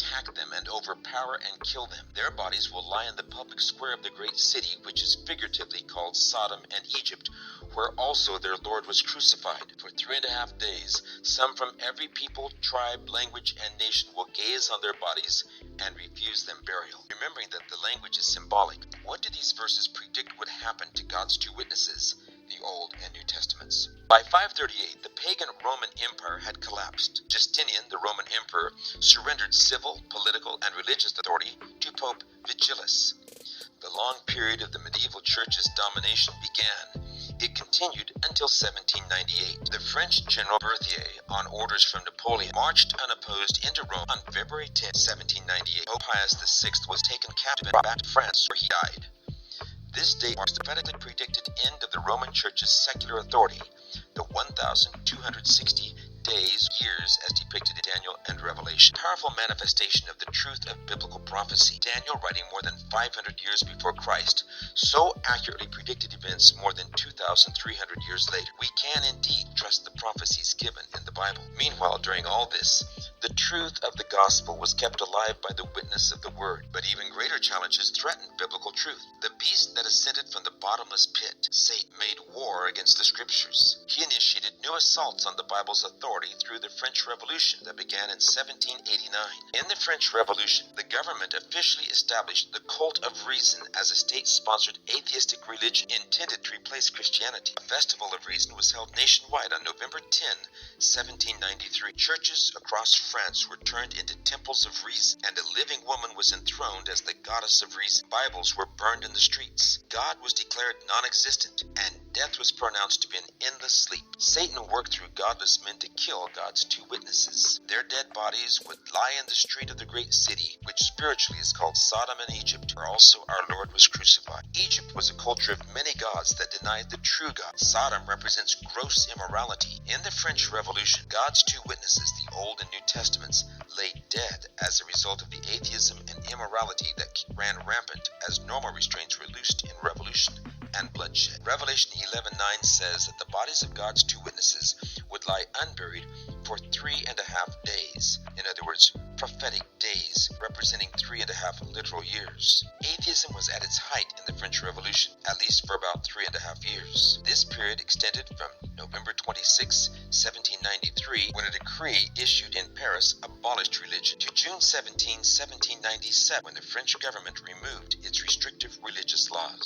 attack them and overpower and kill them. Their bodies will lie in the public square of the great city, which is figuratively called Sodom and Egypt, where also their Lord was crucified. For 3.5 days, some from every people, tribe, language, and nation will gaze on their bodies and refuse them burial. Remembering that the language is symbolic, what do these verses predict would happen to God's two witnesses, the Old and New Testaments? By 538, the pagan Roman Empire had collapsed. Justinian, the Roman emperor, surrendered civil, political, and religious authority to Pope Veyula. The long period of the medieval church's domination began. It continued until 1798. The French General Berthier, on orders from Napoleon, marched unopposed into Rome on February 10, 1798. Pope Pius VI was taken captive and brought back to France, where he died. This date marks the prophetically predicted end of the Roman Church's secular authority, the 1,260 years as depicted in Daniel and Revelation. Powerful manifestation of the truth of biblical prophecy. Daniel, writing more than 500 years before Christ, so accurately predicted events more than 2,300 years later. We can indeed trust the prophecies given in the Bible. Meanwhile, during all this, the truth of the gospel was kept alive by the witness of the word. But even greater challenges threatened biblical truth. The beast that ascended from the bottomless pit, Satan, made war against the scriptures. He initiated new assaults on the Bible's authority through the French Revolution that began in 1789. In the French Revolution, the government officially established the Cult of Reason as a state-sponsored atheistic religion intended to replace Christianity. A festival of reason was held nationwide on November 10, 1793. Churches across France were turned into temples of reason, and a living woman was enthroned as the goddess of reason. Bibles were burned in the streets. God was declared non-existent, and death was pronounced to be an endless sleep. Satan worked through godless men to kill God's two witnesses. Their dead bodies would lie in the street of the great city, which spiritually is called Sodom and Egypt, where also our Lord was crucified. Egypt was a culture of many gods that denied the true God. Sodom represents gross immorality. In the French Revolution, God's two witnesses, the Old and New Testaments, lay dead as a result of the atheism and immorality that ran rampant as normal restraints were loosed in revolution and bloodshed. Revelation 11:9 says that the bodies of God's two witnesses would lie unburied for 3.5 days. In other words, prophetic days, representing 3.5 literal years. Atheism was at its height in the French Revolution, at least for about 3.5 years. This period extended from November 26, 1793, when a decree issued in Paris abolished religion, to June 17, 1797, when the French government removed its restrictive religious laws.